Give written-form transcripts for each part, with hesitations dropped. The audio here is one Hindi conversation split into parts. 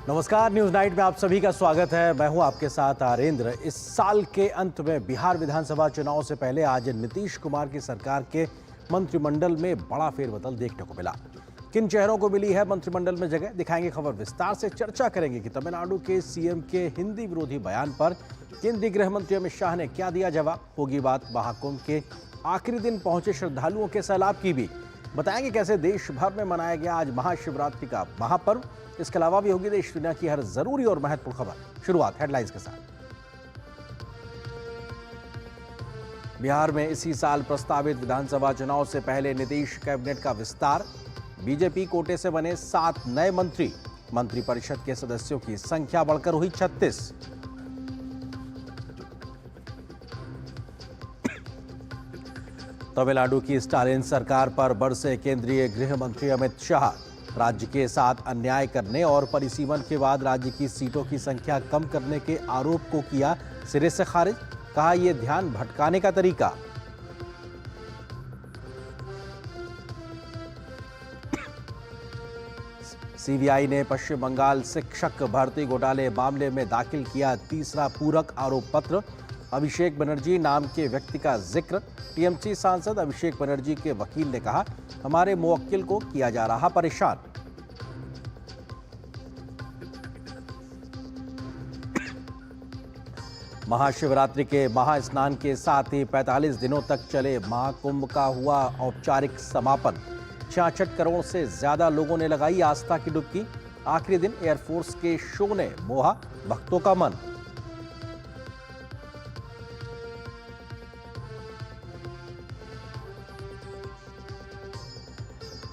नमस्कार, न्यूज नाइट में आप सभी का स्वागत है। मैं हूं आपके साथ आरेंद्र। इस साल के अंत में बिहार विधानसभा चुनाव से पहले आज नीतीश कुमार की सरकार के मंत्रिमंडल में बड़ा फेरबदल देखने को मिला। किन चेहरों को मिली है मंत्रिमंडल में जगह, दिखाएंगे खबर। विस्तार से चर्चा करेंगे कि तमिलनाडु के सीएम के हिंदी विरोधी बयान पर केंद्रीय गृह मंत्री अमित शाह ने क्या दिया जवाब। होगी बात महाकुंभ के आखिरी दिन पहुंचे श्रद्धालुओं के सैलाब की भी। बताएंगे कैसे देश भर में मनाया गया आज महाशिवरात्रि का महापर्व। इसके अलावा भी होगी देश दुनिया की हर जरूरी और महत्वपूर्ण खबर। शुरुआत हेडलाइंस के साथ। बिहार में इसी साल प्रस्तावित विधानसभा चुनाव से पहले नीतीश कैबिनेट का विस्तार। बीजेपी कोटे से बने 7 नए मंत्री। मंत्रिपरिषद के सदस्यों की संख्या बढ़कर हुई 36। तमिलनाडु की स्टालिन सरकार पर बरसे केंद्रीय गृह मंत्री अमित शाह। राज्य के साथ अन्याय करने और परिसीमन के बाद राज्य की सीटों की संख्या कम करने के आरोप को किया सिरे से खारिज। कहा यह ध्यान भटकाने का तरीका। सीबीआई ने पश्चिम बंगाल शिक्षक भर्ती घोटाले मामले में दाखिल किया तीसरा पूरक आरोप पत्र। अभिषेक बनर्जी नाम के व्यक्ति का जिक्र। टीएमसी सांसद अभिषेक बनर्जी के वकील ने कहा, हमारे मुवक्किल को किया जा रहा परेशान। महाशिवरात्रि के महास्नान के साथ ही 45 दिनों तक चले महाकुंभ का हुआ औपचारिक समापन। 66 करोड़ से ज्यादा लोगों ने लगाई आस्था की डुबकी। आखिरी दिन एयरफोर्स के शो ने मोहा भक्तों का मन।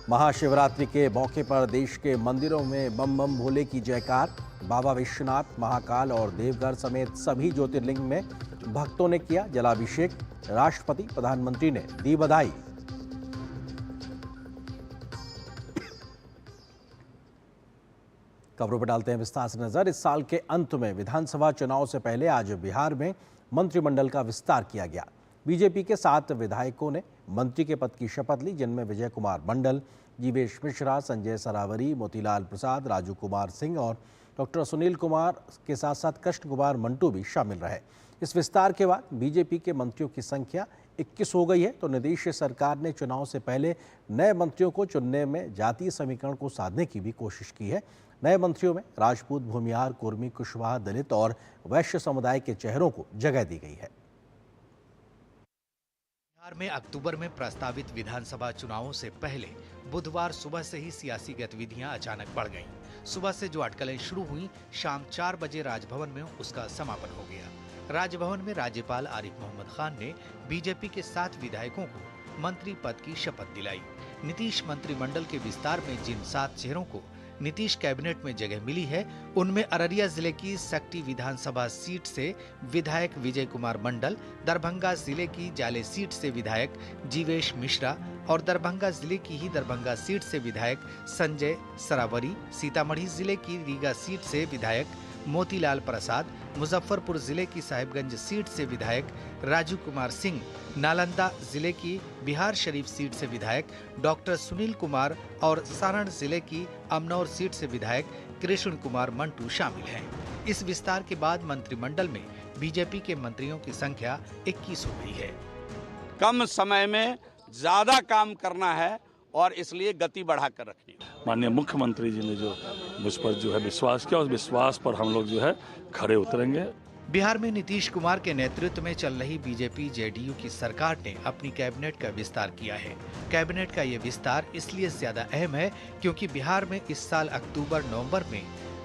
महाशिवरात्रि के मौके पर देश के मंदिरों में बम बम भोले की जयकार। बाबा विश्वनाथ, महाकाल और देवघर समेत सभी ज्योतिर्लिंग में भक्तों ने किया जलाभिषेक। राष्ट्रपति, प्रधानमंत्री ने दी बधाई। खबरों पर डालते हैं विस्तार से नजर। इस साल के अंत में विधानसभा चुनाव से पहले आज बिहार में मंत्रिमंडल का विस्तार किया गया। बीजेपी के 7 विधायकों ने मंत्री के पद की शपथ ली, जिनमें विजय कुमार मंडल, जीवेश मिश्रा, संजय सरावरी, मोतीलाल प्रसाद, राजू कुमार सिंह और डॉक्टर सुनील कुमार के साथ साथ कृष्ण कुमार मंटू भी शामिल रहे। इस विस्तार के बाद बीजेपी के मंत्रियों की संख्या 21 हो गई है। तो नीतीश सरकार ने चुनाव से पहले नए मंत्रियों को चुनने में जातीय समीकरण को साधने की भी कोशिश की है। नए मंत्रियों में राजपूत, भूमिहार, कुर्मी, कुशवाहा, दलित और वैश्य समुदाय के चेहरों को जगह दी गई है। बिहार में अक्टूबर में प्रस्तावित विधानसभा चुनावों से पहले बुधवार सुबह से ही सियासी गतिविधियां अचानक बढ़ गईं। सुबह से जो अटकलें शुरू हुई, शाम 4 बजे राजभवन में उसका समापन हो गया। राजभवन में राज्यपाल आरिफ मोहम्मद खान ने बीजेपी के 7 विधायकों को मंत्री पद की शपथ दिलाई। नीतीश मंत्रिमंडल के विस्तार में जिन 7 चेहरों को नीतीश कैबिनेट में जगह मिली है, उनमें अररिया जिले की सक्टी विधानसभा सीट से विधायक विजय कुमार मंडल, दरभंगा जिले की जाले सीट से विधायक जीवेश मिश्रा और दरभंगा जिले की ही दरभंगा सीट से विधायक संजय सरावरी, सीतामढ़ी जिले की रीगा सीट से विधायक मोतीलाल प्रसाद, मुजफ्फरपुर जिले की साहिबगंज सीट से विधायक राजू कुमार सिंह, नालंदा जिले की बिहार शरीफ सीट से विधायक डॉक्टर सुनील कुमार और सारण जिले की अमनौर सीट से विधायक कृष्ण कुमार मंटू शामिल हैं। इस विस्तार के बाद मंत्रिमंडल में बीजेपी के मंत्रियों की संख्या 21 हो गई है। कम समय में ज्यादा काम करना है और इसलिए गति बढ़ाकर रखनी है। माननीय मुख्यमंत्री जी ने जो मुझ पर जो है विश्वास किया, उस विश्वास पर हम लोग जो है खरे उतरेंगे। बिहार में नीतीश कुमार के नेतृत्व में चल रही बीजेपी जेडीयू की सरकार ने अपनी कैबिनेट का विस्तार किया है। कैबिनेट का ये विस्तार इसलिए ज्यादा अहम है क्योंकि बिहार में इस साल अक्टूबर-नवंबर में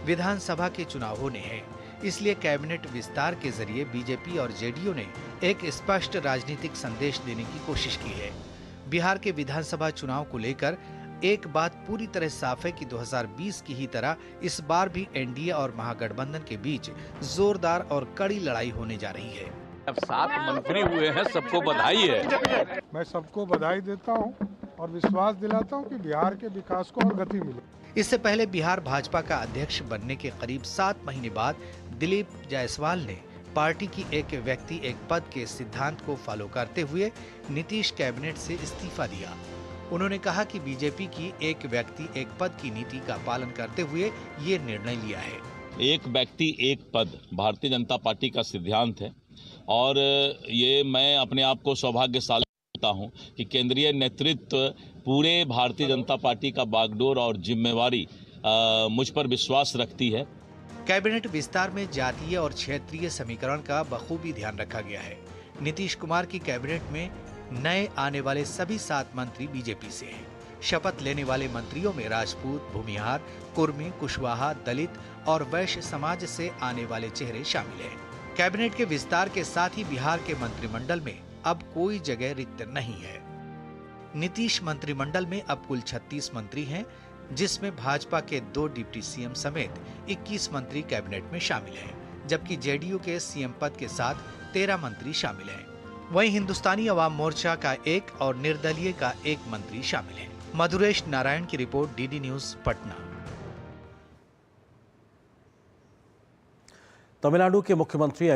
विधानसभा के चुनाव होने हैं। इसलिए कैबिनेट विस्तार के जरिए बीजेपी और जेडीयू ने एक स्पष्ट राजनीतिक संदेश देने की कोशिश की है। बिहार के विधानसभा चुनाव को लेकर एक बात पूरी तरह साफ है कि 2020 की ही तरह इस बार भी एनडीए और महागठबंधन के बीच जोरदार और कड़ी लड़ाई होने जा रही है। अब 7 मंत्री हुए हैं, सबको बधाई है। मैं सबको बधाई देता हूं और विश्वास दिलाता हूं कि बिहार के विकास को और गति मिले। इससे पहले बिहार भाजपा का अध्यक्ष बनने के करीब 7 महीने बाद दिलीप जायसवाल ने पार्टी की एक व्यक्ति एक पद के सिद्धांत को फॉलो करते हुए नीतीश कैबिनेट से इस्तीफा दिया। उन्होंने कहा कि बीजेपी की एक व्यक्ति एक पद की नीति का पालन करते हुए ये निर्णय लिया है। एक व्यक्ति एक पद भारतीय जनता पार्टी का सिद्धांत है और ये मैं अपने आप को सौभाग्यशाली मानता हूं कि केंद्रीय नेतृत्व पूरे भारतीय जनता पार्टी का बागडोर और जिम्मेवारी मुझ पर विश्वास रखती है। कैबिनेट विस्तार में जातीय और क्षेत्रीय समीकरण का बखूबी ध्यान रखा गया है। नीतीश कुमार की कैबिनेट में नए आने वाले सभी 7 मंत्री बीजेपी से हैं। शपथ लेने वाले मंत्रियों में राजपूत, भूमिहार, कुर्मी, कुशवाहा, दलित और वैश्य समाज से आने वाले चेहरे शामिल हैं। कैबिनेट के विस्तार के साथ ही बिहार के मंत्रिमंडल में अब कोई जगह रिक्त नहीं है। नीतीश मंत्रिमंडल में अब कुल 36 मंत्री हैं, जिसमें भाजपा के 2 डिप्टी सीएम समेत 21 मंत्री कैबिनेट में शामिल हैं, जबकि जेडीयू के सीएम पद के साथ 13 मंत्री शामिल हैं। वहीं हिंदुस्तानी अवाम मोर्चा का 1 और निर्दलीय का 1 मंत्री शामिल है। मधुरेश नारायण की report, DD news, Patna. Tamil Nadu के मुख्यमंत्री